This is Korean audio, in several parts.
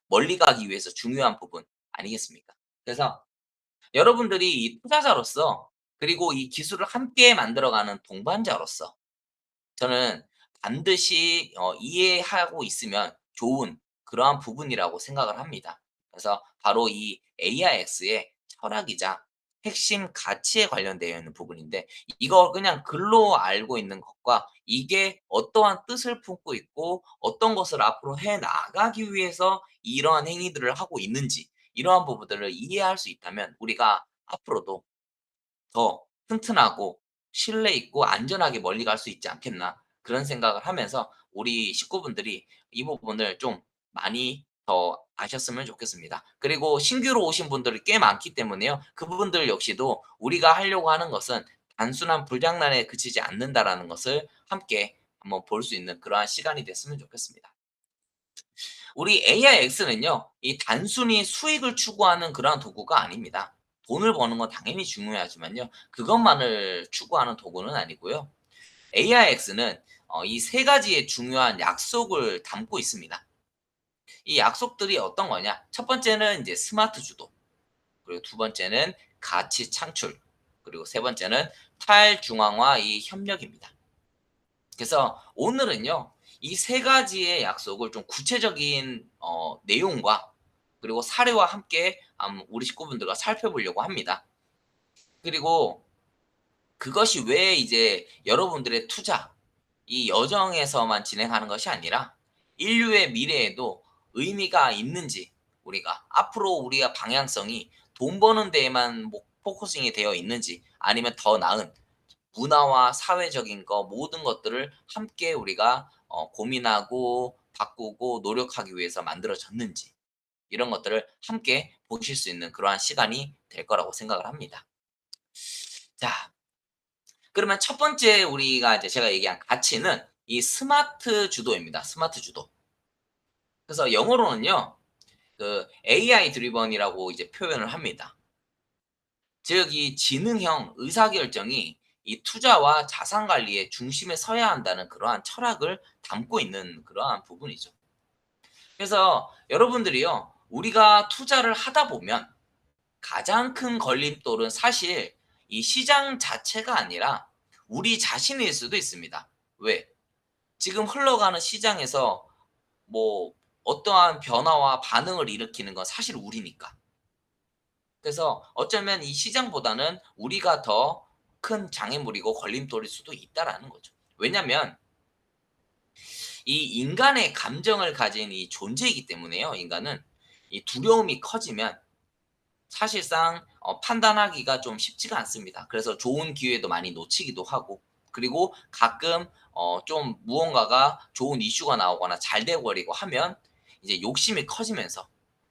멀리 가기 위해서 중요한 부분 아니겠습니까? 그래서 여러분들이 이 투자자로서 그리고 이 기술을 함께 만들어가는 동반자로서 저는 반드시 이해하고 있으면 좋은 그러한 부분이라고 생각을 합니다. 그래서 바로 이 AIX의 철학이자 핵심 가치에 관련되어 있는 부분인데 이거 그냥 글로 알고 있는 것과 이게 어떠한 뜻을 품고 있고 어떤 것을 앞으로 해 나가기 위해서 이러한 행위들을 하고 있는지 이러한 부분들을 이해할 수 있다면 우리가 앞으로도 더 튼튼하고 신뢰 있고 안전하게 멀리 갈 수 있지 않겠나 그런 생각을 하면서 우리 식구분들이 이 부분을 좀 많이 더 아셨으면 좋겠습니다. 그리고 신규로 오신 분들이 꽤 많기 때문에요. 그분들 역시도 우리가 하려고 하는 것은 단순한 불장난에 그치지 않는다라는 것을 함께 한번 볼 수 있는 그러한 시간이 됐으면 좋겠습니다. 우리 AIX는요. 이 단순히 수익을 추구하는 그러한 도구가 아닙니다. 돈을 버는 건 당연히 중요하지만요. 그것만을 추구하는 도구는 아니고요. AIX는 이 세 가지의 중요한 약속을 담고 있습니다. 이 약속들이 어떤 거냐? 첫 번째는 이제 스마트 주도, 그리고 두 번째는 가치 창출, 그리고 세 번째는 탈중앙화 이 협력입니다. 그래서 오늘은요. 이 세 가지의 약속을 좀 구체적인 내용과 그리고 사례와 함께 우리 식구분들과 살펴보려고 합니다. 그리고 그것이 왜 이제 여러분들의 투자, 이 여정에서만 진행하는 것이 아니라 인류의 미래에도 의미가 있는지 우리가 앞으로 우리가 방향성이 돈 버는 데에만 포커싱이 되어 있는지 아니면 더 나은 문화와 사회적인 거 모든 것들을 함께 우리가 고민하고 바꾸고 노력하기 위해서 만들어졌는지 이런 것들을 함께 보실 수 있는 그러한 시간이 될 거라고 생각을 합니다. 자, 그러면 첫 번째 우리가 이제 제가 얘기한 가치는 이 스마트 주도입니다. 스마트 주도. 그래서 영어로는요. 그 AI 드리번이라고 이제 표현을 합니다. 즉 이 지능형 의사결정이 이 투자와 자산 관리의 중심에 서야 한다는 그러한 철학을 담고 있는 그러한 부분이죠. 그래서 여러분들이요. 우리가 투자를 하다 보면 가장 큰 걸림돌은 사실 이 시장 자체가 아니라 우리 자신일 수도 있습니다. 왜? 지금 흘러가는 시장에서 뭐 어떠한 변화와 반응을 일으키는 건 사실 우리니까. 그래서 어쩌면 이 시장보다는 우리가 더 큰 장애물이고 걸림돌일 수도 있다라는 거죠. 왜냐면 이 인간의 감정을 가진 이 존재이기 때문에요. 인간은 이 두려움이 커지면 사실상 판단하기가 좀 쉽지가 않습니다. 그래서 좋은 기회도 많이 놓치기도 하고 그리고 가끔 좀 무언가가 좋은 이슈가 나오거나 잘 돼 버리고 하면 이제 욕심이 커지면서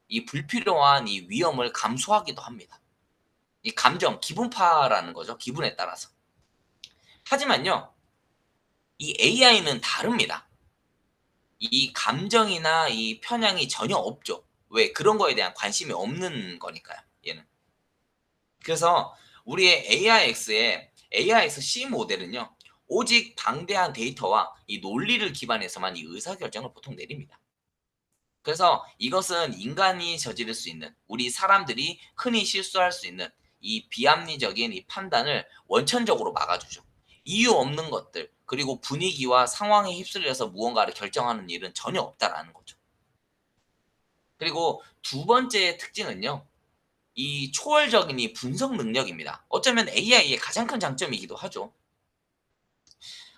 이 불필요한 이 위험을 감수하기도 합니다. 이 감정, 기분파라는 거죠. 기분에 따라서. 하지만요. 이 AI는 다릅니다. 이 감정이나 이 편향이 전혀 없죠. 왜? 그런 거에 대한 관심이 없는 거니까요. 얘는. 그래서 우리의 AIX-C 모델은요. 오직 방대한 데이터와 이 논리를 기반해서만 이 의사결정을 보통 내립니다. 그래서 이것은 인간이 저지를 수 있는 우리 사람들이 흔히 실수할 수 있는 이 비합리적인 이 판단을 원천적으로 막아주죠. 이유 없는 것들 그리고 분위기와 상황에 휩쓸려서 무언가를 결정하는 일은 전혀 없다라는 거죠. 그리고 두 번째 특징은요. 이 초월적인 이 분석 능력입니다. 어쩌면 AI의 가장 큰 장점이기도 하죠.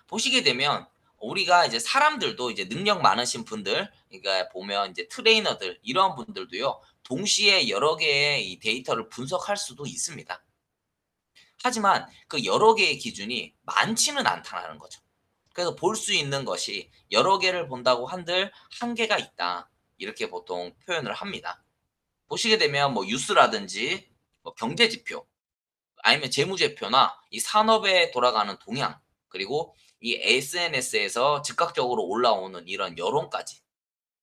보시게 되면 우리가 이제 사람들도 이제 능력 많으신 분들 그러니까 보면 이제 트레이너들 이런 분들도요. 동시에 여러 개의 이 데이터를 분석할 수도 있습니다. 하지만 그 여러 개의 기준이 많지는 않다는 거죠. 그래서 볼 수 있는 것이 여러 개를 본다고 한들 한계가 있다. 이렇게 보통 표현을 합니다. 보시게 되면 뭐 뉴스라든지 뭐 경제 지표 아니면 재무제표나 이 산업에 돌아가는 동향 그리고 이 SNS에서 즉각적으로 올라오는 이런 여론까지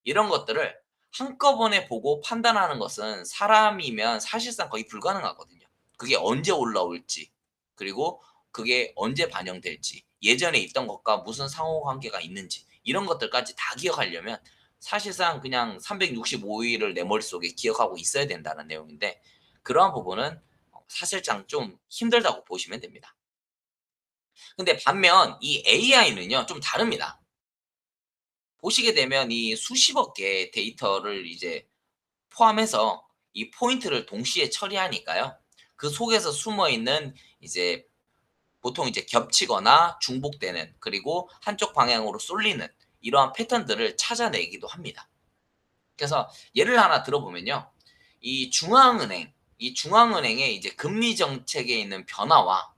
이런 것들을 한꺼번에 보고 판단하는 것은 사람이면 사실상 거의 불가능하거든요. 그게 언제 올라올지 그리고 그게 언제 반영될지 예전에 있던 것과 무슨 상호관계가 있는지 이런 것들까지 다 기억하려면 사실상 그냥 365 일을 내 머릿속에 기억하고 있어야 된다는 내용인데, 그러한 부분은 사실상 좀 힘들다고 보시면 됩니다. 근데 반면 이 AI는요 좀 다릅니다. 보시게 되면 이 수십억 개의 데이터를 이제 포함해서 이 포인트를 동시에 처리하니까요. 그 속에서 숨어 있는 이제 보통 이제 겹치거나 중복되는, 그리고 한쪽 방향으로 쏠리는 이러한 패턴들을 찾아내기도 합니다. 그래서 예를 하나 들어보면요. 이 중앙은행의 이제 금리 정책에 있는 변화와,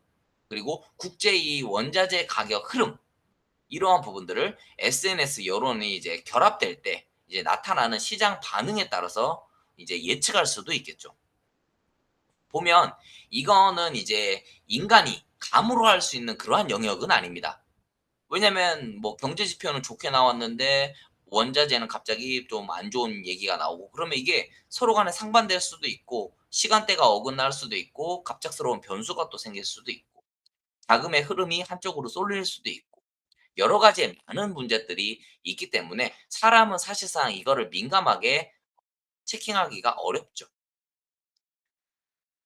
그리고 국제 이 원자재 가격 흐름, 이러한 부분들을 SNS 여론이 이제 결합될 때 이제 나타나는 시장 반응에 따라서 이제 예측할 수도 있겠죠. 보면 이거는 이제 인간이 감으로 할 수 있는 그러한 영역은 아닙니다. 왜냐면 뭐 경제 지표는 좋게 나왔는데 원자재는 갑자기 좀 안 좋은 얘기가 나오고, 그러면 이게 서로 간에 상반될 수도 있고, 시간대가 어긋날 수도 있고, 갑작스러운 변수가 또 생길 수도 있고, 자금의 흐름이 한쪽으로 쏠릴 수도 있고, 여러 가지의 많은 문제들이 있기 때문에 사람은 사실상 이거를 민감하게 체킹하기가 어렵죠.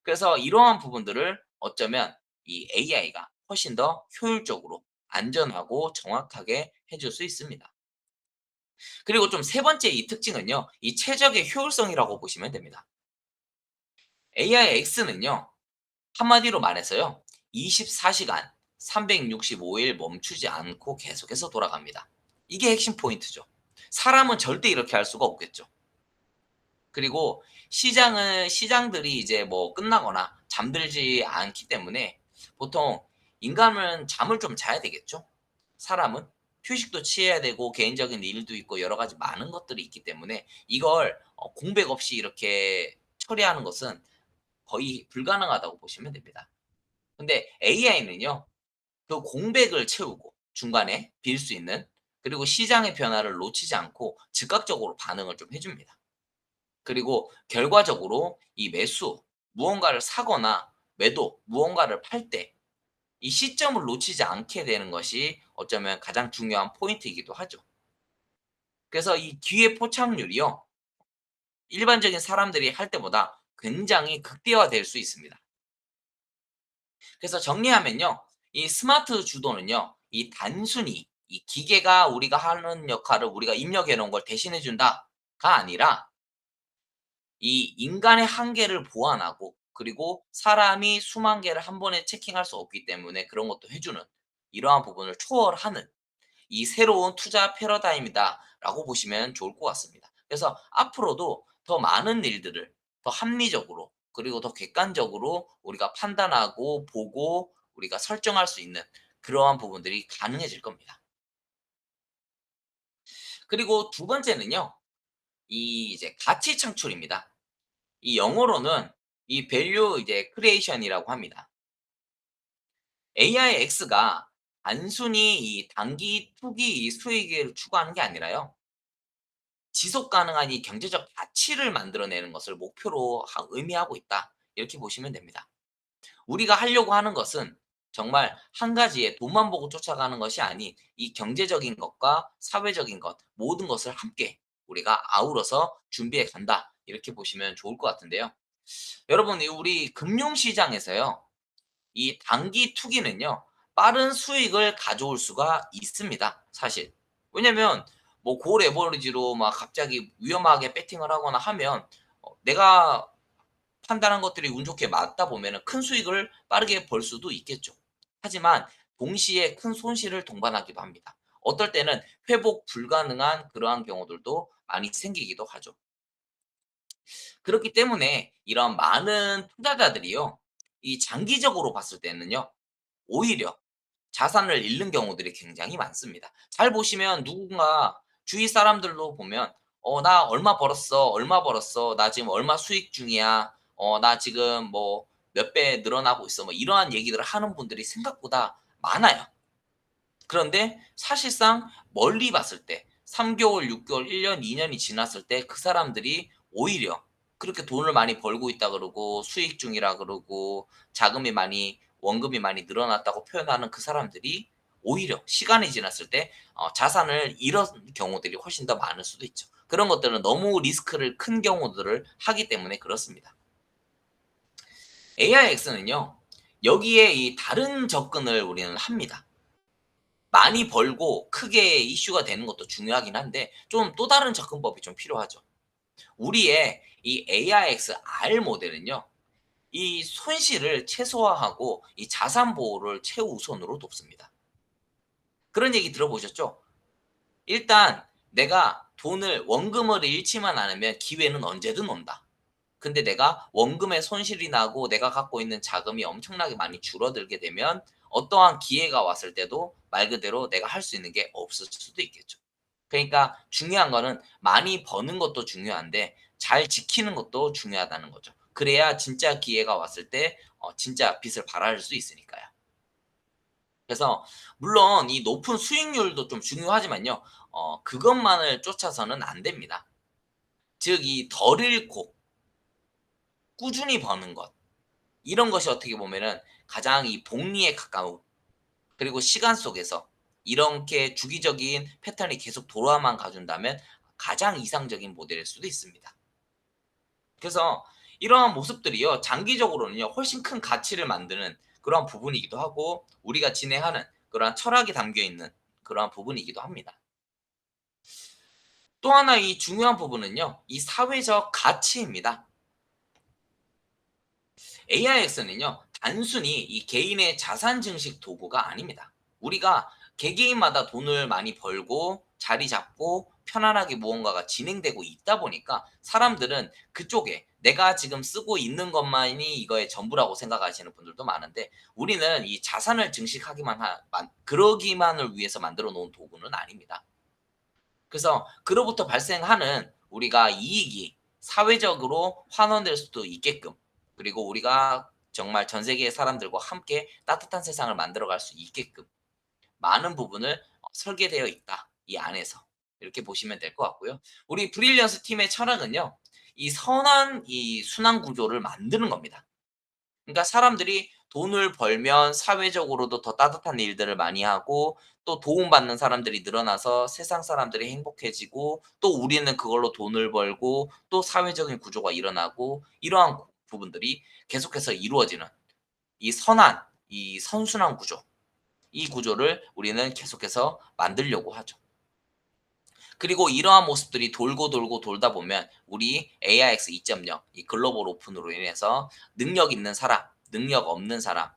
그래서 이러한 부분들을 어쩌면 이 AI가 훨씬 더 효율적으로 안전하고 정확하게 해줄 수 있습니다. 그리고 좀 세 번째 이 특징은요, 이 최적의 효율성이라고 보시면 됩니다. AI X는요, 한마디로 말해서요, 24시간 365일 멈추지 않고 계속해서 돌아갑니다. 이게 핵심 포인트죠. 사람은 절대 이렇게 할 수가 없겠죠. 그리고 시장들이 이제 뭐 끝나거나 잠들지 않기 때문에 보통 인간은 잠을 좀 자야 되겠죠. 사람은 휴식도 취해야 되고 개인적인 일도 있고 여러 가지 많은 것들이 있기 때문에 이걸 공백 없이 이렇게 처리하는 것은 거의 불가능하다고 보시면 됩니다. 근데 AI는요, 그 공백을 채우고 중간에 빌 수 있는, 그리고 시장의 변화를 놓치지 않고 즉각적으로 반응을 좀 해줍니다. 그리고 결과적으로 이 매수, 무언가를 사거나 매도, 무언가를 팔 때 이 시점을 놓치지 않게 되는 것이 어쩌면 가장 중요한 포인트이기도 하죠. 그래서 이 기회 포착률이요, 일반적인 사람들이 할 때보다 굉장히 극대화될 수 있습니다. 그래서 정리하면요, 이 스마트 주도는요, 이 단순히 이 기계가 우리가 하는 역할을 우리가 입력해 놓은 걸 대신해 준다가 아니라, 이 인간의 한계를 보완하고, 그리고 사람이 수만 개를 한 번에 체킹할 수 없기 때문에 그런 것도 해 주는, 이러한 부분을 초월하는 이 새로운 투자 패러다임이다라고 보시면 좋을 것 같습니다. 그래서 앞으로도 더 많은 일들을 더 합리적으로, 그리고 더 객관적으로 우리가 판단하고 보고 우리가 설정할 수 있는 그러한 부분들이 가능해질 겁니다. 그리고 두 번째는요, 이 이제 가치 창출입니다. 이 영어로는 이 밸류 이제 크리에이션이라고 합니다. AIX가 단순히 이 단기 투기 이 수익을 추구하는 게 아니라요, 지속 가능한 이 경제적 가치를 만들어내는 것을 목표로 의미하고 있다, 이렇게 보시면 됩니다. 우리가 하려고 하는 것은 정말 한 가지의 돈만 보고 쫓아가는 것이 아닌 이 경제적인 것과 사회적인 것 모든 것을 함께 우리가 아우러서 준비해 간다, 이렇게 보시면 좋을 것 같은데요. 여러분, 이 우리 금융시장에서요, 이 단기 투기는요, 빠른 수익을 가져올 수가 있습니다, 사실. 왜냐면 뭐 고레버리지로 막 갑자기 위험하게 배팅을 하거나 하면 내가 판단한 것들이 운 좋게 맞다 보면은 큰 수익을 빠르게 벌 수도 있겠죠. 하지만 동시에 큰 손실을 동반하기도 합니다. 어떨 때는 회복 불가능한 그러한 경우들도 많이 생기기도 하죠. 그렇기 때문에 이런 많은 투자자들이요, 이 장기적으로 봤을 때는요, 오히려 자산을 잃는 경우들이 굉장히 많습니다. 잘 보시면 누군가 주위 사람들도 보면 나 얼마 벌었어. 얼마 벌었어. 나 지금 얼마 수익 중이야. 나 지금 뭐 몇 배 늘어나고 있어." 뭐 이러한 얘기들을 하는 분들이 생각보다 많아요. 그런데 사실상 멀리 봤을 때 3 개월, 6 개월, 1 년, 2 년이 지났을 때 그 사람들이 오히려 그렇게 돈을 많이 벌고 있다 그러고 수익 중이라 그러고 자금이 많이 원금이 많이 늘어났다고 표현하는 그 사람들이 오히려 시간이 지났을 때 자산을 잃은 경우들이 훨씬 더 많을 수도 있죠. 그런 것들은 너무 리스크를 큰 경우들을 하기 때문에 그렇습니다. AIX는요. 여기에 이 다른 접근을 우리는 합니다. 많이 벌고 크게 이슈가 되는 것도 중요하긴 한데 좀 또 다른 접근법이 좀 필요하죠. 우리의 이 AIX R 모델은요. 이 손실을 최소화하고 이 자산 보호를 최우선으로 돕습니다. 그런 얘기 들어보셨죠? 일단 내가 돈을 원금을 잃지만 않으면 기회는 언제든 온다. 근데 내가 원금에 손실이 나고 내가 갖고 있는 자금이 엄청나게 많이 줄어들게 되면 어떠한 기회가 왔을 때도 말 그대로 내가 할 수 있는 게 없을 수도 있겠죠. 그러니까 중요한 거는 많이 버는 것도 중요한데 잘 지키는 것도 중요하다는 거죠. 그래야 진짜 기회가 왔을 때 진짜 빚을 발할 수 있으니까요. 그래서 물론 이 높은 수익률도 좀 중요하지만요. 그것만을 쫓아서는 안 됩니다. 즉 이 덜 잃고 꾸준히 버는 것. 이런 것이 어떻게 보면은 가장 이 복리에 가까운 그리고 시간 속에서 이렇게 주기적인 패턴이 계속 돌아만 가준다면 가장 이상적인 모델일 수도 있습니다. 그래서 이러한 모습들이요. 장기적으로는요. 훨씬 큰 가치를 만드는 그러한 부분이기도 하고 우리가 진행하는 그러한 철학이 담겨 있는 그러한 부분이기도 합니다. 또 하나 이 중요한 부분은요. 이 사회적 가치입니다. AIX는요. 단순히 이 개인의 자산 증식 도구가 아닙니다. 우리가 개개인마다 돈을 많이 벌고 자리 잡고 편안하게 무언가가 진행되고 있다 보니까 사람들은 그쪽에 내가 지금 쓰고 있는 것만이 이거의 전부라고 생각하시는 분들도 많은데 우리는 이 자산을 증식하기만 그러기만을 위해서 만들어 놓은 도구는 아닙니다. 그래서 그로부터 발생하는 우리가 이익이 사회적으로 환원될 수도 있게끔 그리고 우리가 정말 전 세계의 사람들과 함께 따뜻한 세상을 만들어 갈 수 있게끔 많은 부분을 설계되어 있다. 이 안에서. 이렇게 보시면 될 것 같고요. 우리 브릴리언스 팀의 철학은요. 이 선한 이 순환 구조를 만드는 겁니다. 그러니까 사람들이 돈을 벌면 사회적으로도 더 따뜻한 일들을 많이 하고 또 도움받는 사람들이 늘어나서 세상 사람들이 행복해지고 또 우리는 그걸로 돈을 벌고 또 사회적인 구조가 일어나고 이러한 부분들이 계속해서 이루어지는 이 선한 이 선순환 구조 이 구조를 우리는 계속해서 만들려고 하죠. 그리고 이러한 모습들이 돌고 돌고 돌다 보면 우리 AIX 2.0 이 글로벌 오픈으로 인해서 능력 있는 사람, 능력 없는 사람,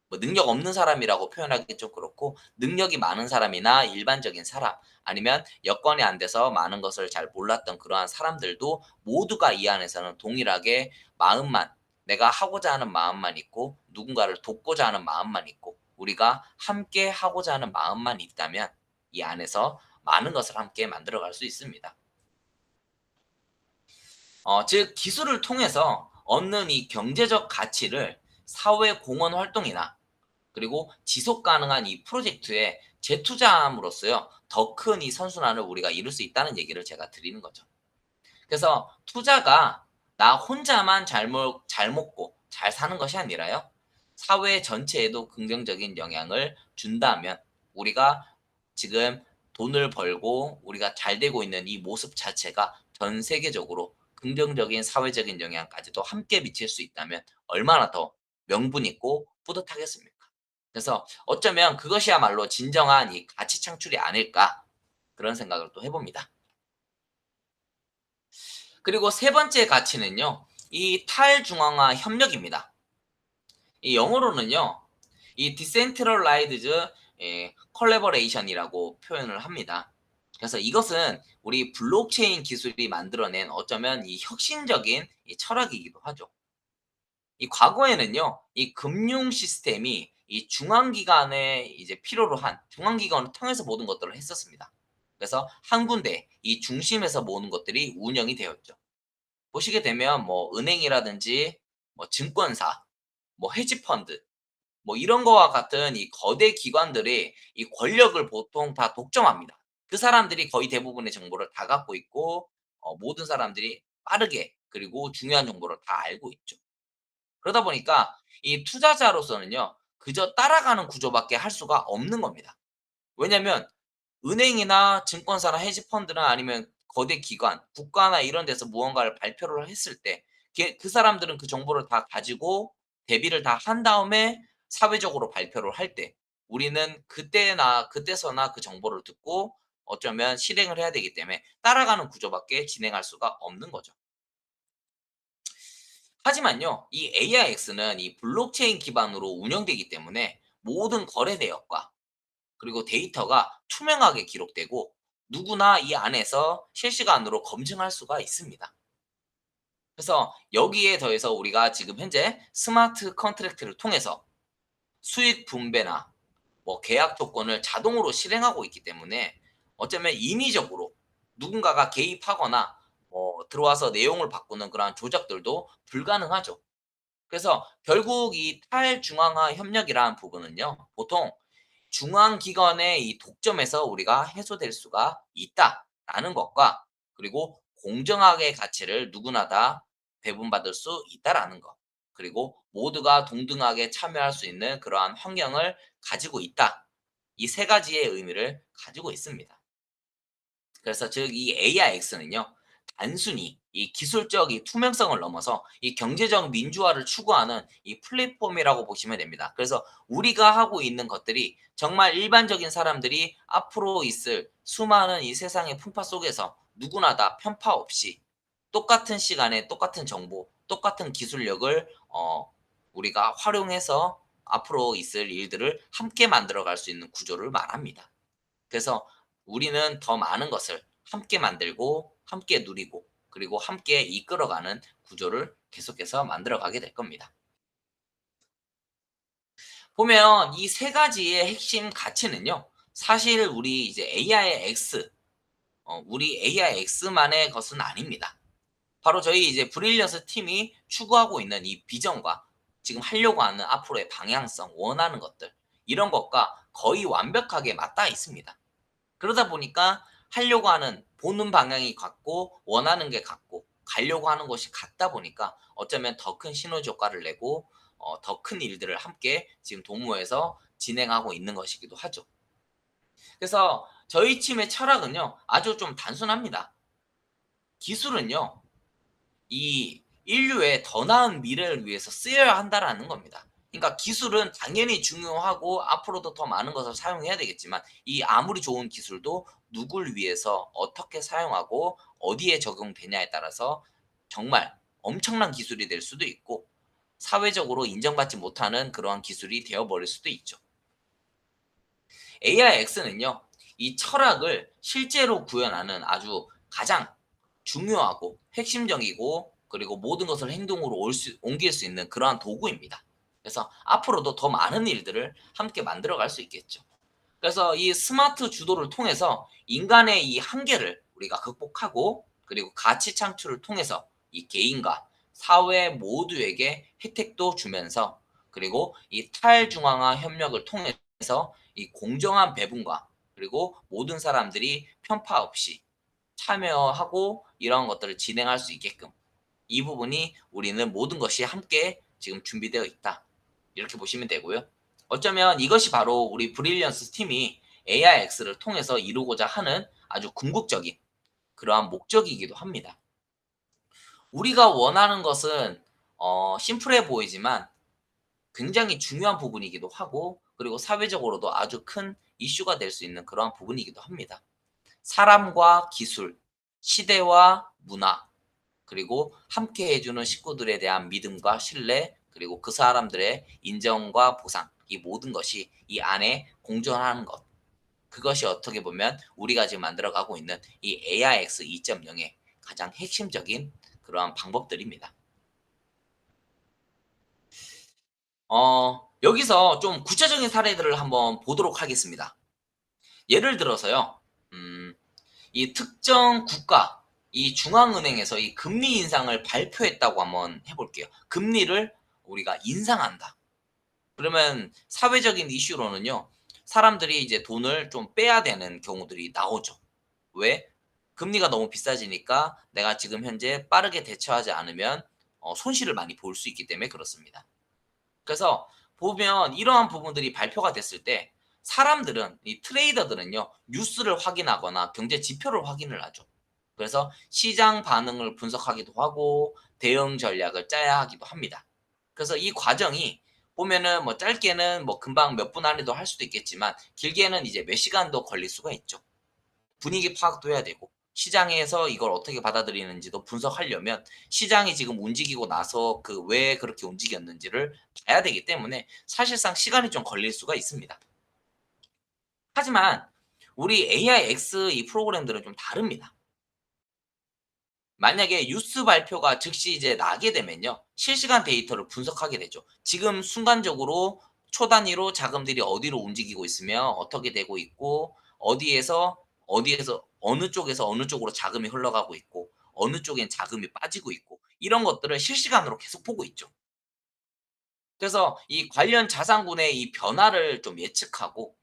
뭐 능력 없는 사람이라고 표현하기 좀 그렇고 능력이 많은 사람이나 일반적인 사람 아니면 여건이 안 돼서 많은 것을 잘 몰랐던 그러한 사람들도 모두가 이 안에서는 동일하게 마음만 내가 하고자 하는 마음만 있고 누군가를 돕고자 하는 마음만 있고 우리가 함께 하고자 하는 마음만 있다면 이 안에서 많은 것을 함께 만들어 갈 수 있습니다. 즉 기술을 통해서 얻는 이 경제적 가치를 사회 공헌 활동이나 그리고 지속 가능한 이 프로젝트에 재투자함으로써요. 더 큰 이 선순환을 우리가 이룰 수 있다는 얘기를 제가 드리는 거죠. 그래서 투자가 나 혼자만 잘 먹고 잘 사는 것이 아니라요. 사회 전체에도 긍정적인 영향을 준다면 우리가 지금 돈을 벌고 우리가 잘 되고 있는 이 모습 자체가 전 세계적으로 긍정적인 사회적인 영향까지도 함께 미칠 수 있다면 얼마나 더 명분 있고 뿌듯하겠습니까? 그래서 어쩌면 그것이야말로 진정한 이 가치 창출이 아닐까 그런 생각을 또 해봅니다. 그리고 세 번째 가치는요. 이 탈중앙화 협력입니다. 이 영어로는요. 이 디센트럴라이즈드 컬래버레이션이라고 표현을 합니다. 그래서 이것은 우리 블록체인 기술이 만들어낸 어쩌면 이 혁신적인 이 철학이기도 하죠. 이 과거에는요. 이 금융 시스템이 이 중앙기관에 이제 필요로 한 중앙기관을 통해서 모든 것들을 했었습니다. 그래서 한 군데 이 중심에서 모든 것들이 운영이 되었죠. 보시게 되면 뭐 은행이라든지 뭐 증권사, 뭐 헤지펀드 뭐 이런 거와 같은 이 거대 기관들이 이 권력을 보통 다 독점합니다. 그 사람들이 거의 대부분의 정보를 다 갖고 있고 모든 사람들이 빠르게 그리고 중요한 정보를 다 알고 있죠. 그러다 보니까 이 투자자로서는요. 그저 따라가는 구조밖에 할 수가 없는 겁니다. 왜냐면 은행이나 증권사나 헤지펀드나 아니면 거대 기관, 국가나 이런 데서 무언가를 발표를 했을 때 그 사람들은 그 정보를 다 가지고 대비를 다 한 다음에 사회적으로 발표를 할 때 우리는 그때서나 그 정보를 듣고 어쩌면 실행을 해야 되기 때문에 따라가는 구조밖에 진행할 수가 없는 거죠. 하지만요. 이 AIX는 이 블록체인 기반으로 운영되기 때문에 모든 거래 내역과 그리고 데이터가 투명하게 기록되고 누구나 이 안에서 실시간으로 검증할 수가 있습니다. 그래서 여기에 더해서 우리가 지금 현재 스마트 컨트랙트를 통해서 수익 분배나 뭐 계약 조건을 자동으로 실행하고 있기 때문에 어쩌면 인위적으로 누군가가 개입하거나 들어와서 내용을 바꾸는 그러한 조작들도 불가능하죠. 그래서 결국 이 탈중앙화 협력이라는 부분은요. 보통 중앙 기관의 이 독점에서 우리가 해소될 수가 있다라는 것과 그리고 공정하게 가치를 누구나 다 배분받을 수 있다라는 것. 그리고 모두가 동등하게 참여할 수 있는 그러한 환경을 가지고 있다. 이 세 가지의 의미를 가지고 있습니다. 그래서 즉 이 AIX는요. 단순히 이 기술적 이 투명성을 넘어서 이 경제적 민주화를 추구하는 이 플랫폼이라고 보시면 됩니다. 그래서 우리가 하고 있는 것들이 정말 일반적인 사람들이 앞으로 있을 수많은 이 세상의 풍파 속에서 누구나 다 편파 없이 똑같은 시간에 똑같은 정보, 똑같은 기술력을 우리가 활용해서 앞으로 있을 일들을 함께 만들어 갈 수 있는 구조를 말합니다. 그래서 우리는 더 많은 것을 함께 만들고 함께 누리고 그리고 함께 이끌어가는 구조를 계속해서 만들어 가게 될 겁니다. 보면 이 세 가지의 핵심 가치는요. 사실 우리 이제 AIX 우리 AIX만의 것은 아닙니다. 바로 저희 이제 브릴리언스 팀이 추구하고 있는 이 비전과 지금 하려고 하는 앞으로의 방향성, 원하는 것들 이런 것과 거의 완벽하게 맞닿아 있습니다. 그러다 보니까 하려고 하는 보는 방향이 같고 원하는 게 같고 가려고 하는 곳이 같다 보니까 어쩌면 더 큰 시너지 효과를 내고 더 큰 일들을 함께 지금 도모해서 진행하고 있는 것이기도 하죠. 그래서 저희 팀의 철학은요. 아주 좀 단순합니다. 기술은요. 이 인류의 더 나은 미래를 위해서 쓰여야 한다라는 겁니다. 그러니까 기술은 당연히 중요하고 앞으로도 더 많은 것을 사용해야 되겠지만 이 아무리 좋은 기술도 누굴 위해서 어떻게 사용하고 어디에 적용되냐에 따라서 정말 엄청난 기술이 될 수도 있고 사회적으로 인정받지 못하는 그러한 기술이 되어 버릴 수도 있죠. AIX는요. 이 철학을 실제로 구현하는 아주 가장 중요하고 핵심적이고 그리고 모든 것을 행동으로 옮길 수 있는 그러한 도구입니다. 그래서 앞으로도 더 많은 일들을 함께 만들어 갈 수 있겠죠. 그래서 이 스마트 주도를 통해서 인간의 이 한계를 우리가 극복하고 그리고 가치 창출을 통해서 이 개인과 사회 모두에게 혜택도 주면서 그리고 이 탈중앙화 협력을 통해서 이 공정한 배분과 그리고 모든 사람들이 편파 없이 참여하고 이런 것들을 진행할 수 있게끔 이 부분이 우리는 모든 것이 함께 지금 준비되어 있다. 이렇게 보시면 되고요. 어쩌면 이것이 바로 우리 브릴리언스 팀이 AIX를 통해서 이루고자 하는 아주 궁극적인 그러한 목적이기도 합니다. 우리가 원하는 것은 심플해 보이지만 굉장히 중요한 부분이기도 하고 그리고 사회적으로도 아주 큰 이슈가 될 수 있는 그러한 부분이기도 합니다. 사람과 기술, 시대와 문화, 그리고 함께 해주는 식구들에 대한 믿음과 신뢰, 그리고 그 사람들의 인정과 보상, 이 모든 것이 이 안에 공존하는 것. 그것이 어떻게 보면 우리가 지금 만들어가고 있는 이 AIX 2.0의 가장 핵심적인 그러한 방법들입니다. 여기서 좀 구체적인 사례들을 한번 보도록 하겠습니다. 예를 들어서요, 이 특정 국가, 이 중앙은행에서 이 금리 인상을 발표했다고 한번 해볼게요. 금리를 우리가 인상한다. 그러면 사회적인 이슈로는요, 사람들이 이제 돈을 좀 빼야 되는 경우들이 나오죠. 왜? 금리가 너무 비싸지니까 내가 지금 현재 빠르게 대처하지 않으면 손실을 많이 볼 수 있기 때문에 그렇습니다. 그래서 보면 이러한 부분들이 발표가 됐을 때 사람들은 이 트레이더들은요. 뉴스를 확인하거나 경제 지표를 확인을 하죠. 그래서 시장 반응을 분석하기도 하고 대응 전략을 짜야 하기도 합니다. 그래서 이 과정이 보면은 뭐 짧게는 뭐 금방 몇 분 안에도 할 수도 있겠지만 길게는 이제 몇 시간도 걸릴 수가 있죠. 분위기 파악도 해야 되고 시장에서 이걸 어떻게 받아들이는지도 분석하려면 시장이 지금 움직이고 나서 그 왜 그렇게 움직였는지를 봐야 되기 때문에 사실상 시간이 좀 걸릴 수가 있습니다. 하지만 우리 AIX 이 프로그램들은 좀 다릅니다. 만약에 뉴스 발표가 즉시 이제 나게 되면요. 실시간 데이터를 분석하게 되죠. 지금 순간적으로 초 단위로 자금들이 어디로 움직이고 있으며 어떻게 되고 있고 어디에서 어느 쪽에서 어느 쪽으로 자금이 흘러가고 있고 어느 쪽엔 자금이 빠지고 있고 이런 것들을 실시간으로 계속 보고 있죠. 그래서 이 관련 자산군의 이 변화를 좀 예측하고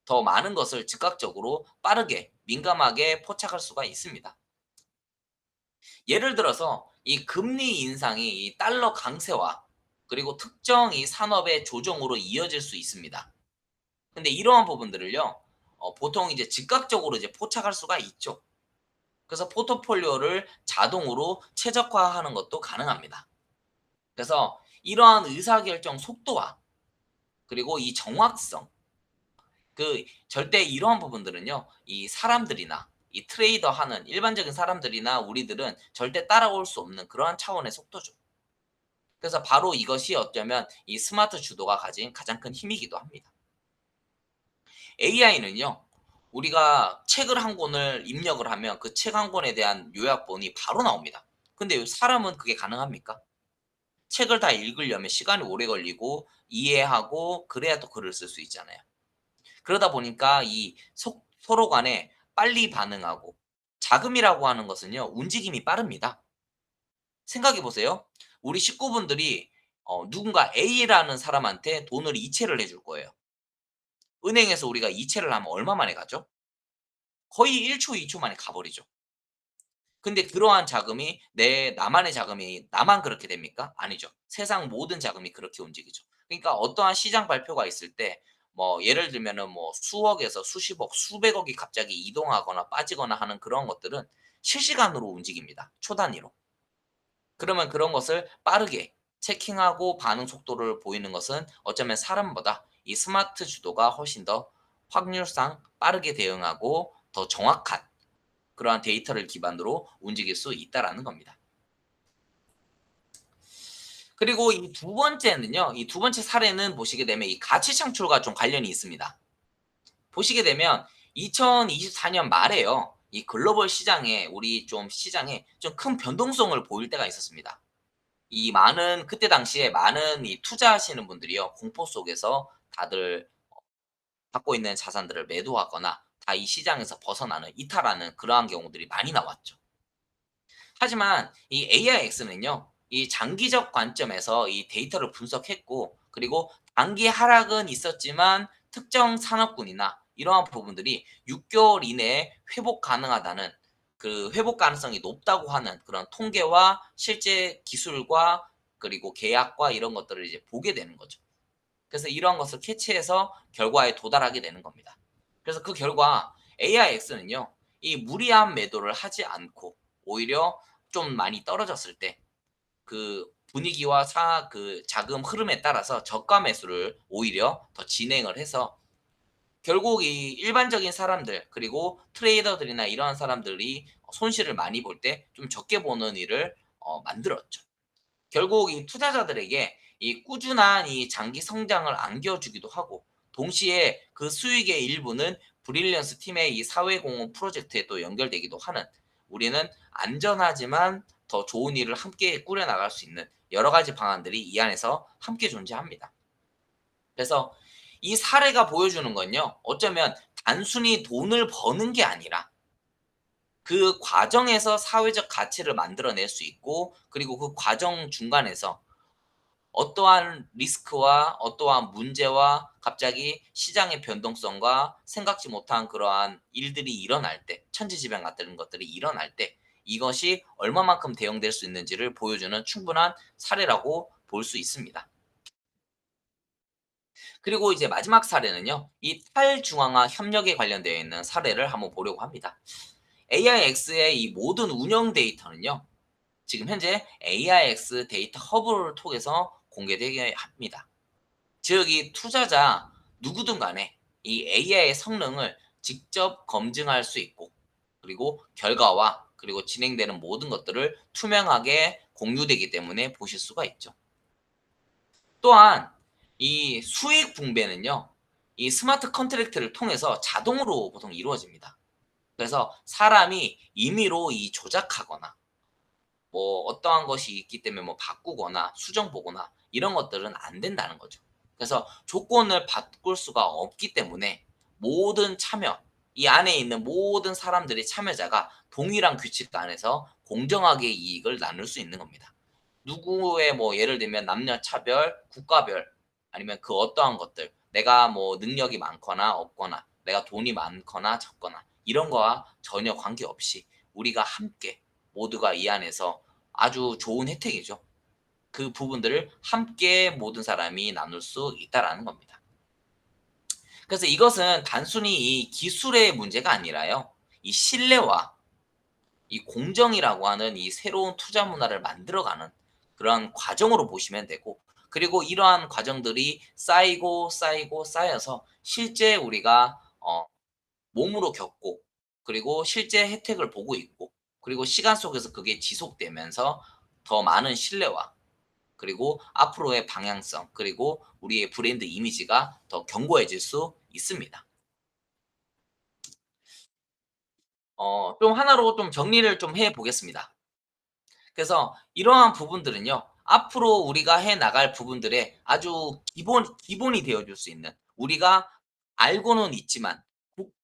더 많은 것을 즉각적으로 빠르게 민감하게 포착할 수가 있습니다. 예를 들어서 이 금리 인상이 이 달러 강세와 그리고 특정 이 산업의 조정으로 이어질 수 있습니다. 근데 이러한 부분들을요. 보통 이제 즉각적으로 이제 포착할 수가 있죠. 그래서 포트폴리오를 자동으로 최적화하는 것도 가능합니다. 그래서 이러한 의사결정 속도와 그리고 이 정확성 절대 이러한 부분들은요. 이 사람들이나 이 트레이더 하는 일반적인 사람들이나 우리들은 절대 따라올 수 없는 그러한 차원의 속도죠. 그래서 바로 이것이 어쩌면 이 스마트 주도가 가진 가장 큰 힘이기도 합니다. AI는요. 우리가 책을 한 권을 입력을 하면 그 책 한 권에 대한 요약본이 바로 나옵니다. 근데 사람은 그게 가능합니까? 책을 다 읽으려면 시간이 오래 걸리고 이해하고 그래야 또 글을 쓸 수 있잖아요. 그러다 보니까 이 서로 간에 빨리 반응하고 자금이라고 하는 것은요. 움직임이 빠릅니다. 생각해 보세요. 우리 식구분들이 누군가 A라는 사람한테 돈을 이체를 해줄 거예요. 은행에서 우리가 이체를 하면 얼마 만에 가죠? 거의 1 초, 2초 만에 가버리죠. 근데 그러한 자금이 내 나만의 자금이 나만 그렇게 됩니까? 아니죠. 세상 모든 자금이 그렇게 움직이죠. 그러니까 어떠한 시장 발표가 있을 때 뭐 예를 들면은 뭐 수억에서 수십억, 수백억이 갑자기 이동하거나 빠지거나 하는 그런 것들은 실시간으로 움직입니다, 초 단위로. 그러면 그런 것을 빠르게 체킹하고 반응 속도를 보이는 것은 어쩌면 사람보다 이 스마트 주도가 훨씬 더 확률상 빠르게 대응하고 더 정확한 그러한 데이터를 기반으로 움직일 수 있다라는 겁니다. 그리고 이 두 번째는요. 이 두 번째 사례는 보시게 되면 이 가치 창출과 좀 관련이 있습니다. 보시게 되면 2024년 말에요. 이 글로벌 시장에 우리 좀 시장에 좀 큰 변동성을 보일 때가 있었습니다. 이 많은 그때 당시에 많은 이 투자하시는 분들이요. 공포 속에서 다들 갖고 있는 자산들을 매도하거나 다 이 시장에서 벗어나는 이탈하는 그러한 경우들이 많이 나왔죠. 하지만 이 AIX는요. 이 장기적 관점에서 이 데이터를 분석했고 그리고 단기 하락은 있었지만 특정 산업군이나 이러한 부분들이 6 개월 이내에 회복 가능하다는 그 회복 가능성이 높다고 하는 그런 통계와 실제 기술과 그리고 계약과 이런 것들을 이제 보게 되는 거죠. 그래서 이러한 것을 캐치해서 결과에 도달하게 되는 겁니다. 그래서 그 결과 AIX는요. 이 무리한 매도를 하지 않고 오히려 좀 많이 떨어졌을 때 그 분위기와 자금 흐름에 따라서 저가 매수를 오히려 더 진행을 해서 결국 이 일반적인 사람들 그리고 트레이더들이나 이러한 사람들이 손실을 많이 볼 때 좀 적게 보는 일을 만들었죠. 결국 이 투자자들에게 이 꾸준한 이 장기 성장을 안겨주기도 하고 동시에 그 수익의 일부는 브릴리언스 팀의 이 사회공헌 프로젝트에 또 연결되기도 하는 우리는 안전하지만 더 좋은 일을 함께 꾸려나갈 수 있는 여러 가지 방안들이 이 안에서 함께 존재합니다. 그래서 이 사례가 보여주는 건요. 어쩌면 단순히 돈을 버는 게 아니라 그 과정에서 사회적 가치를 만들어낼 수 있고 그리고 그 과정 중간에서 어떠한 리스크와 어떠한 문제와 갑자기 시장의 변동성과 생각지 못한 그러한 일들이 일어날 때 천지지변 같은 것들이 일어날 때 이것이 얼마만큼 대응될 수 있는지를 보여주는 충분한 사례라고 볼 수 있습니다. 그리고 이제 마지막 사례는요. 이 탈중앙화 협력에 관련되어 있는 사례를 한번 보려고 합니다. AIX의 이 모든 운영 데이터는요. 지금 현재 AIX 데이터 허브를 통해서 공개되게 합니다. 즉 이 투자자 누구든 간에 이 AI의 성능을 직접 검증할 수 있고, 그리고 결과와 그리고 진행되는 모든 것들을 투명하게 공유되기 때문에 보실 수가 있죠. 또한 이 수익 분배는요. 이 스마트 컨트랙트를 통해서 자동으로 보통 이루어집니다. 그래서 사람이 임의로 이 조작하거나 뭐 어떠한 것이 있기 때문에 뭐 바꾸거나 수정 보거나 이런 것들은 안 된다는 거죠. 그래서 조건을 바꿀 수가 없기 때문에 모든 참여, 이 안에 있는 모든 사람들의 참여자가 동일한 규칙 안에서 공정하게 이익을 나눌 수 있는 겁니다. 누구의 뭐 예를 들면 남녀 차별, 국가별 아니면 그 어떠한 것들, 내가 뭐 능력이 많거나 없거나 내가 돈이 많거나 적거나 이런 거와 전혀 관계없이 우리가 함께 모두가 이 안에서 아주 좋은 혜택이죠. 그 부분들을 함께 모든 사람이 나눌 수 있다라는 겁니다. 그래서 이것은 단순히 이 기술의 문제가 아니라요. 이 신뢰와 이 공정이라고 하는 이 새로운 투자 문화를 만들어가는 그런 과정으로 보시면 되고, 그리고 이러한 과정들이 쌓이고 쌓이고 쌓여서 실제 우리가 몸으로 겪고, 그리고 실제 혜택을 보고 있고, 그리고 시간 속에서 그게 지속되면서 더 많은 신뢰와 그리고 앞으로의 방향성, 그리고 우리의 브랜드 이미지가 더 견고해질 수 있습니다. 좀 하나로 좀 정리를 좀 해 보겠습니다. 그래서 이러한 부분들은요. 앞으로 우리가 해 나갈 부분들의 아주 기본이 되어 줄 수 있는, 우리가 알고는 있지만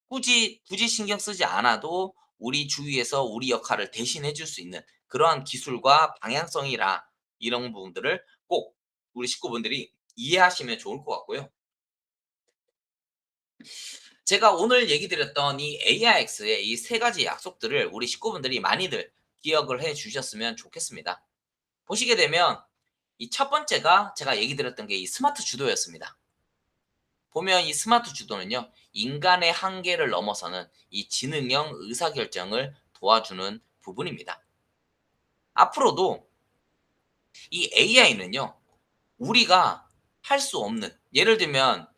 굳이 신경 쓰지 않아도 우리 주위에서 우리 역할을 대신해 줄 수 있는 그러한 기술과 방향성이라, 이런 부분들을 꼭 우리 식구분들이 이해하시면 좋을 것 같고요. 제가 오늘 얘기 드렸던 이 AIX의 이 세 가지 약속들을 우리 식구분들이 많이들 기억을 해 주셨으면 좋겠습니다. 보시게 되면 이 첫 번째가 제가 얘기 드렸던 게 이 스마트 주도였습니다. 보면 이 스마트 주도는요. 인간의 한계를 넘어서는 이 지능형 의사결정을 도와주는 부분입니다. 앞으로도 이 AI는요. 우리가 할 수 없는, 예를 들면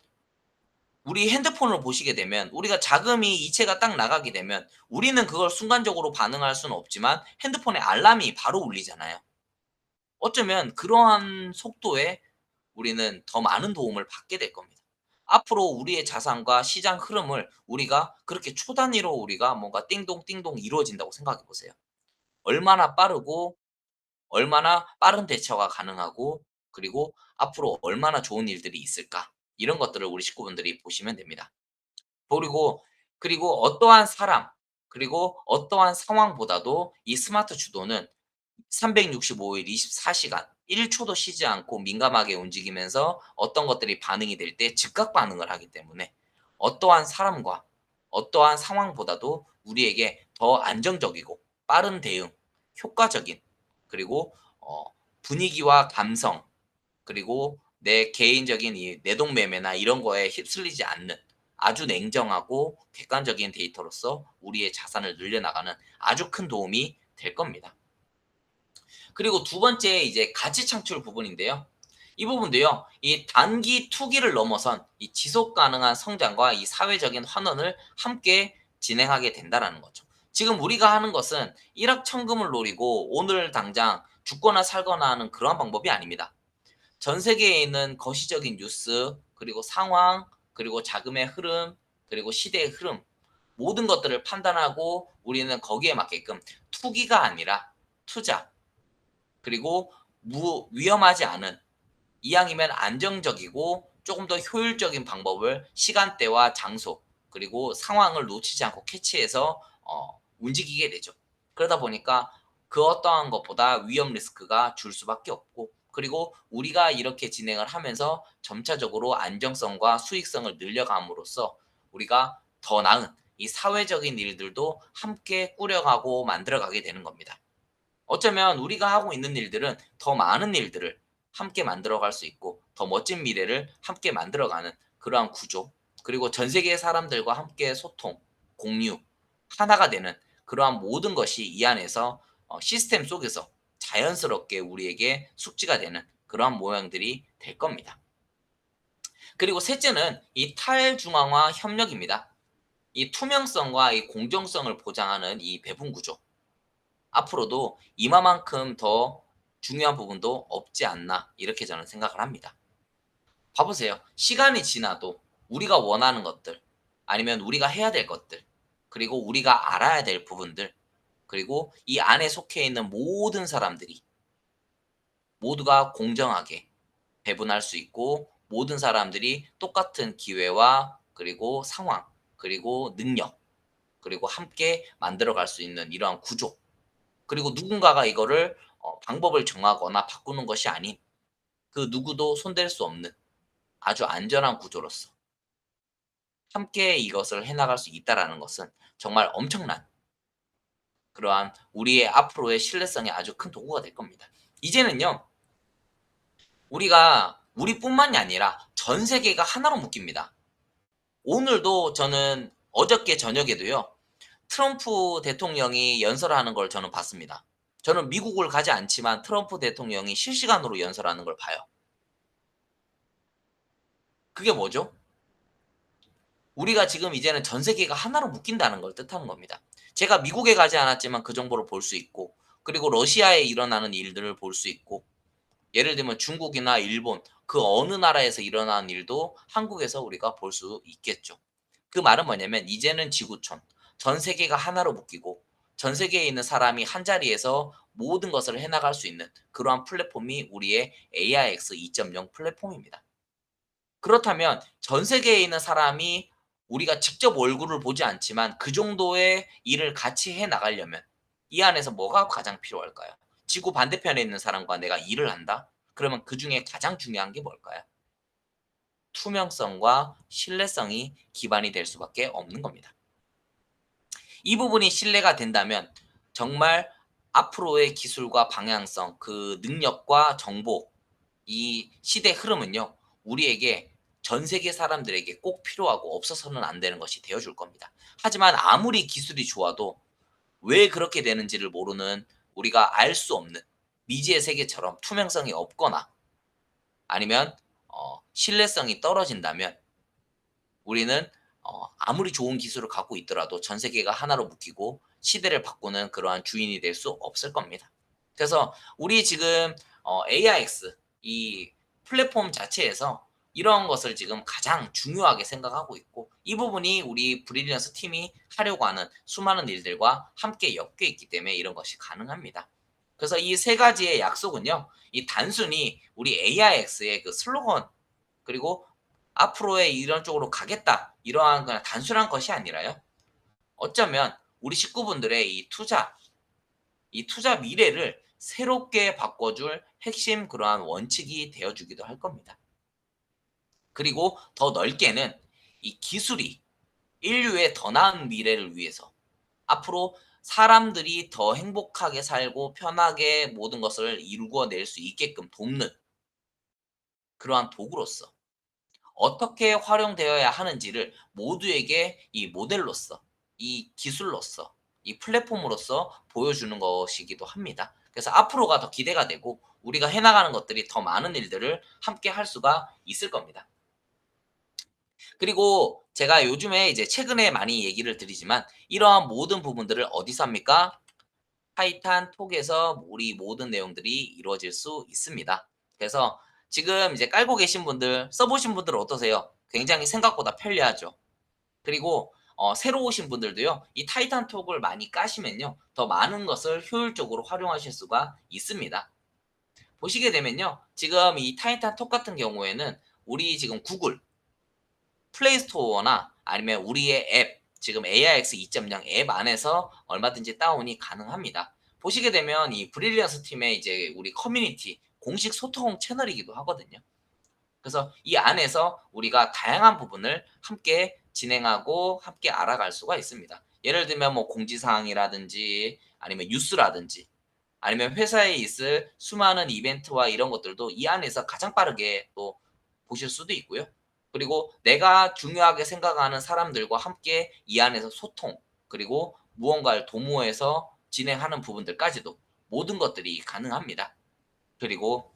우리 핸드폰을 보시게 되면 우리가 자금이 이체가 딱 나가게 되면 우리는 그걸 순간적으로 반응할 수는 없지만 핸드폰에 알람이 바로 울리잖아요. 어쩌면 그러한 속도에 우리는 더 많은 도움을 받게 될 겁니다. 앞으로 우리의 자산과 시장 흐름을 우리가 그렇게 초 단위로 우리가 뭔가 띵동띵동 이루어진다고 생각해 보세요. 얼마나 빠르고 얼마나 빠른 대처가 가능하고, 그리고 앞으로 얼마나 좋은 일들이 있을까? 이런 것들을 우리 식구분들이 보시면 됩니다. 그리고 어떠한 사람, 그리고 어떠한 상황보다도 이 스마트 주도는 365일 24시간 1 초도 쉬지 않고 민감하게 움직이면서 어떤 것들이 반응이 될 때 즉각 반응을 하기 때문에 어떠한 사람과 어떠한 상황보다도 우리에게 더 안정적이고 빠른 대응, 효과적인, 그리고 분위기와 감성, 그리고 내 개인적인 이 내동매매나 이런 거에 휩쓸리지 않는 아주 냉정하고 객관적인 데이터로서 우리의 자산을 늘려나가는 아주 큰 도움이 될 겁니다. 그리고 두 번째 이제 가치 창출 부분인데요. 이 부분도요. 이 단기 투기를 넘어선 이 지속 가능한 성장과 이 사회적인 환원을 함께 진행하게 된다라는 거죠. 지금 우리가 하는 것은 일확천금을 노리고 오늘 당장 죽거나 살거나 하는 그러한 방법이 아닙니다. 전 세계에 있는 거시적인 뉴스, 그리고 상황, 그리고 자금의 흐름, 그리고 시대의 흐름, 모든 것들을 판단하고 우리는 거기에 맞게끔 투기가 아니라 투자, 그리고 위험하지 않은, 이왕이면 안정적이고 조금 더 효율적인 방법을 시간대와 장소, 그리고 상황을 놓치지 않고 캐치해서 움직이게 되죠. 그러다 보니까 그 어떠한 것보다 위험 리스크가 줄 수밖에 없고, 그리고 우리가 이렇게 진행을 하면서 점차적으로 안정성과 수익성을 늘려감으로써 우리가 더 나은 이 사회적인 일들도 함께 꾸려가고 만들어가게 되는 겁니다. 어쩌면 우리가 하고 있는 일들은 더 많은 일들을 함께 만들어 갈 수 있고, 더 멋진 미래를 함께 만들어가는 그러한 구조, 그리고 전 세계의 사람들과 함께 소통, 공유, 하나가 되는 그러한 모든 것이 이 안에서 시스템 속에서 자연스럽게 우리에게 숙지가 되는 그러한 모양들이 될 겁니다. 그리고 셋째는 이 탈중앙화 협력입니다. 이 투명성과 이 공정성을 보장하는 이 배분 구조. 앞으로도 이마만큼 더 중요한 부분도 없지 않나 이렇게 저는 생각을 합니다. 봐 보세요. 시간이 지나도 우리가 원하는 것들, 아니면 우리가 해야 될 것들, 그리고 우리가 알아야 될 부분들, 그리고 이 안에 속해 있는 모든 사람들이 모두가 공정하게 배분할 수 있고, 모든 사람들이 똑같은 기회와 그리고 상황, 그리고 능력, 그리고 함께 만들어 갈 수 있는 이러한 구조, 그리고 누군가가 이거를 방법을 정하거나 바꾸는 것이 아닌 그 누구도 손댈 수 없는 아주 안전한 구조로서 함께 이것을 해 나갈 수 있다라는 것은 정말 엄청난 그러한 우리의 앞으로의 신뢰성이 아주 큰 도구가 될 겁니다. 이제는요. 우리가 우리뿐만이 아니라 전 세계가 하나로 묶입니다. 오늘도 저는 어저께 저녁에도요. 트럼프 대통령이 연설하는 걸 저는 봤습니다. 저는 미국을 가지 않지만 트럼프 대통령이 실시간으로 연설하는 걸 봐요. 그게 뭐죠? 우리가 지금 이제는 전 세계가 하나로 묶인다는 걸 뜻하는 겁니다. 제가 미국에 가지 않았지만 그 정보를 볼 수 있고, 그리고 러시아에 일어나는 일들을 볼 수 있고, 예를 들면 중국이나 일본 그 어느 나라에서 일어나는 일도 한국에서 우리가 볼 수 있겠죠. 그 말은 뭐냐면 이제는 지구촌, 전 세계가 하나로 묶이고 전 세계에 있는 사람이 한자리에서 모든 것을 해 나갈 수 있는 그러한 플랫폼이 우리의 AIX 2.0 플랫폼입니다. 그렇다면 전 세계에 있는 사람이 우리가 직접 얼굴을 보지 않지만 그 정도의 일을 같이 해 나가려면 이 안에서 뭐가 가장 필요할까요? 지구 반대편에 있는 사람과 내가 일을 한다? 그러면 그중에 가장 중요한 게 뭘까요? 투명성과 신뢰성이 기반이 될 수밖에 없는 겁니다. 이 부분이 신뢰가 된다면 정말 앞으로의 기술과 방향성, 그 능력과 정보, 이 시대 흐름은요. 우리에게 전 세계 사람들에게 꼭 필요하고 없어서는 안 되는 것이 되어 줄 겁니다. 하지만 아무리 기술이 좋아도 왜 그렇게 되는지를 모르는, 우리가 알 수 없는 미지의 세계처럼 투명성이 없거나 아니면 신뢰성이 떨어진다면 우리는 아무리 좋은 기술을 갖고 있더라도 전 세계가 하나로 묶이고 시대를 바꾸는 그러한 주인이 될 수 없을 겁니다. 그래서 우리 지금 AIX 이 플랫폼 자체에서 이런 것을 지금 가장 중요하게 생각하고 있고, 이 부분이 우리 브릴리언스 팀이 하려고 하는 수많은 일들과 함께 엮여 있기 때문에 이런 것이 가능합니다. 그래서 이 세 가지의 약속은요. 이 단순히 우리 AIX의 그 슬로건, 그리고 '앞으로의 이런 쪽으로 가겠다.' 이러한 그냥 단순한 것이 아니라요. 어쩌면 우리 식구분들의 이 투자 미래를 새롭게 바꿔줄 핵심 그러한 원칙이 되어 주기도 할 겁니다. 그리고 더 넓게는 이 기술이 인류의 더 나은 미래를 위해서 앞으로 사람들이 더 행복하게 살고 편하게 모든 것을 이루어낼 수 있게끔 돕는 그러한 도구로서 어떻게 활용되어야 하는지를 모두에게 이 모델로서, 이 기술로서, 이 플랫폼으로서 보여주는 것이기도 합니다. 그래서 앞으로가 더 기대가 되고 우리가 해 나가는 것들이 더 많은 일들을 함께 할 수가 있을 겁니다. 그리고 제가 요즘에 이제 최근에 많이 얘기를 드리지만 이러한 모든 부분들을 어디서 합니까? 타이탄 톡에서 우리 모든 내용들이 이루어질 수 있습니다. 그래서 지금 이제 깔고 계신 분들, 써 보신 분들은 어떠세요? 굉장히 생각보다 편리하죠. 그리고 새로 오신 분들도요. 이 타이탄 톡을 많이 까시면요. 더 많은 것을 효율적으로 활용하실 수가 있습니다. 보시게 되면요. 지금 이 타이탄 톡 같은 경우에는 우리 지금 구글 플레이 스토어나 아니면 우리의 앱, 지금 AIX 2.0 앱 안에서 얼마든지 다운이 가능합니다. 보시게 되면 이 브릴리언스 팀의 이제 우리 커뮤니티 공식 소통 채널이기도 하거든요. 그래서 이 안에서 우리가 다양한 부분을 함께 진행하고 함께 알아갈 수가 있습니다. 예를 들면 뭐 공지사항이라든지 아니면 뉴스라든지 아니면 회사에 있을 수많은 이벤트와 이런 것들도 이 안에서 가장 빠르게 또 보실 수도 있고요. 그리고 내가 중요하게 생각하는 사람들과 함께 이 안에서 소통, 그리고 무언가를 도모해서 진행하는 부분들까지도 모든 것들이 가능합니다. 그리고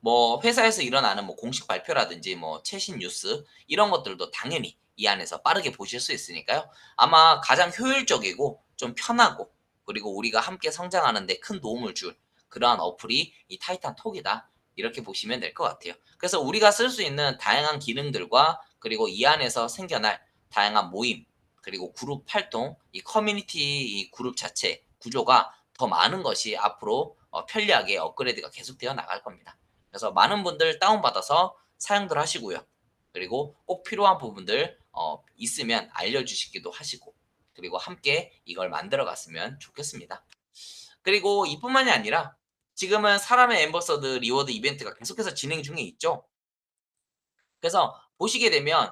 뭐 회사에서 일어나는 뭐 공식 발표라든지 뭐 최신 뉴스 이런 것들도 당연히 이 안에서 빠르게 보실 수 있으니까요. 아마 가장 효율적이고 좀 편하고, 그리고 우리가 함께 성장하는 데 큰 도움을 줄 그러한 어플이 이 타이탄 톡이다. 이렇게 보시면 될 것 같아요. 그래서 우리가 쓸 수 있는 다양한 기능들과, 그리고 이 안에서 생겨날 다양한 모임, 그리고 그룹 활동, 이 커뮤니티 이 그룹 자체 구조가 더 많은 것이 앞으로 편리하게 업그레이드가 계속되어 나갈 겁니다. 그래서 많은 분들 다운받아서 사용들 하시고요. 그리고 꼭 필요한 부분들 있으면 알려주시기도 하시고, 그리고 함께 이걸 만들어 갔으면 좋겠습니다. 그리고 이뿐만이 아니라 지금은 사람의 앰버서드 리워드 이벤트가 계속해서 진행 중에 있죠. 그래서 보시게 되면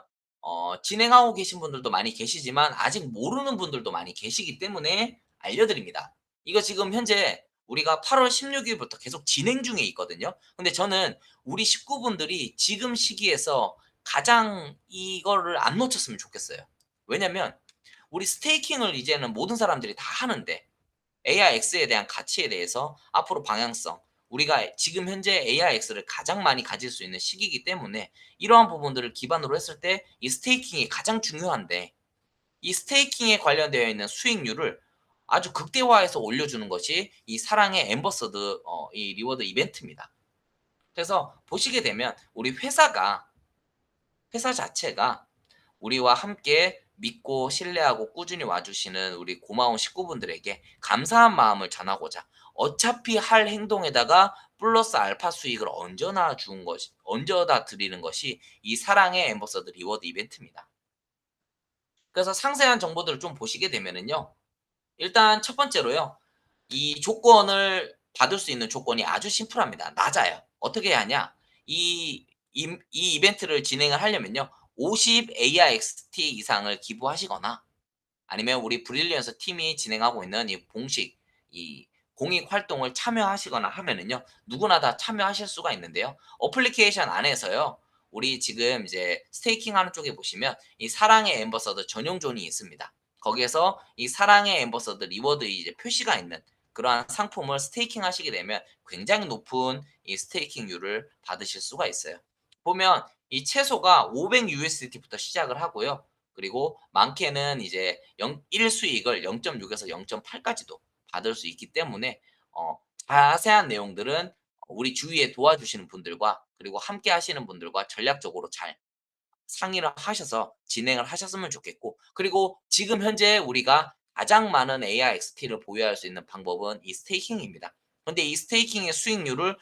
진행하고 계신 분들도 많이 계시지만 아직 모르는 분들도 많이 계시기 때문에 알려드립니다. 이거 지금 현재 우리가 8월 16일부터 계속 진행 중에 있거든요. 근데 저는 우리 식구분들이 지금 시기에서 가장 이거를 안 놓쳤으면 좋겠어요. 왜냐면 우리 스테이킹을 이제는 모든 사람들이 다 하는데, AIX에 대한 가치에 대해서 앞으로 방향성, 우리가 지금 현재 AIX를 가장 많이 가질 수 있는 시기이기 때문에 이러한 부분들을 기반으로 했을 때 이 스테이킹이 가장 중요한데, 이 스테이킹에 관련되어 있는 수익률을 아주 극대화해서 올려주는 것이 이 사랑의 엠버서드 이 리워드 이벤트입니다. 그래서 보시게 되면 우리 회사 자체가 우리와 함께 믿고 신뢰하고 꾸준히 와주시는 우리 고마운 식구분들에게 감사한 마음을 전하고자 어차피 할 행동에다가 플러스 알파 수익을 얹어다 드리는 것이 이 사랑의 엠버서드 리워드 이벤트입니다. 그래서 상세한 정보들을 좀 보시게 되면은요. 일단 첫 번째로요. 이 조건을 받을 수 있는 조건이 아주 심플합니다. 낮아요. 어떻게 해야 하냐? 이 이벤트를 진행을 하려면요. 50 AIXT 이상을 기부하시거나, 아니면 우리 브릴리언스 팀이 진행하고 있는 이 공식 이 공익 활동을 참여하시거나 하면은요. 누구나 다 참여하실 수가 있는데요. 어플리케이션 안에서요. 우리 지금 이제 스테이킹 하는 쪽에 보시면 이 사랑의 엠버서더 전용 존이 있습니다. 거기에서 이 사랑의 엠버서더 리워드 이제 표시가 있는 그러한 상품을 스테이킹 하시게 되면 굉장히 높은 이 스테이킹률을 받으실 수가 있어요. 보면 이 최소가 500 USDT부터 시작을 하고요. 그리고 많게는 이제 1 수익을 0.6에서 0.8까지도 받을 수 있기 때문에 자세한 내용들은 우리 주위에 도와주시는 분들과, 그리고 함께 하시는 분들과 전략적으로 잘 상의를 하셔서 진행을 하셨으면 좋겠고, 그리고 지금 현재 우리가 가장 많은 AIXT를 보유할 수 있는 방법은 이 스테이킹입니다. 근데 이 스테이킹의 수익률을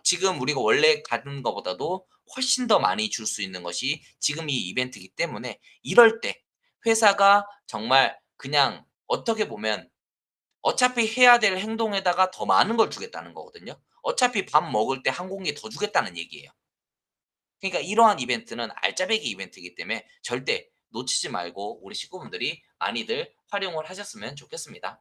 지금 우리가 원래 가는 것보다도 훨씬 더 많이 줄 수 있는 것이 지금 이 이벤트이기 때문에, 이럴 때 회사가 정말 그냥 어떻게 보면 어차피 해야 될 행동에다가 더 많은 걸 주겠다는 거거든요. 어차피 밥 먹을 때 한 공기 더 주겠다는 얘기예요. 그러니까 이러한 이벤트는 알짜배기 이벤트이기 때문에 절대 놓치지 말고 우리 식구분들이 많이들 활용을 하셨으면 좋겠습니다.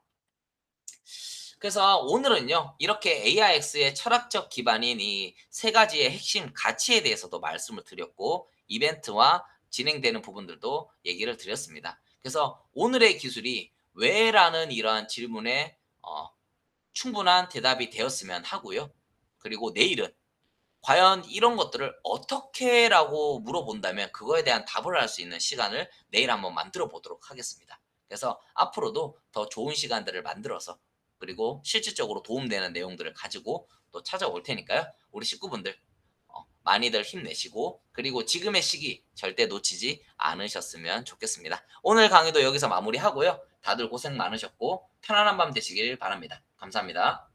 그래서 오늘은요, 이렇게 AIX의 철학적 기반인 이 세 가지의 핵심 가치에 대해서도 말씀을 드렸고, 이벤트와 진행되는 부분들도 얘기를 드렸습니다. 그래서 오늘의 기술이 왜라는 이러한 질문에 충분한 대답이 되었으면 하고요. 그리고 내일은 과연 이런 것들을 어떻게라고 물어본다면 그거에 대한 답을 할 수 있는 시간을 내일 한번 만들어 보도록 하겠습니다. 그래서 앞으로도 더 좋은 시간들을 만들어서, 그리고 실질적으로 도움되는 내용들을 가지고 또 찾아올 테니까요. 우리 식구분들 많이들 힘내시고, 그리고 지금의 시기 절대 놓치지 않으셨으면 좋겠습니다. 오늘 강의도 여기서 마무리하고요. 다들 고생 많으셨고 편안한 밤 되시길 바랍니다. 감사합니다.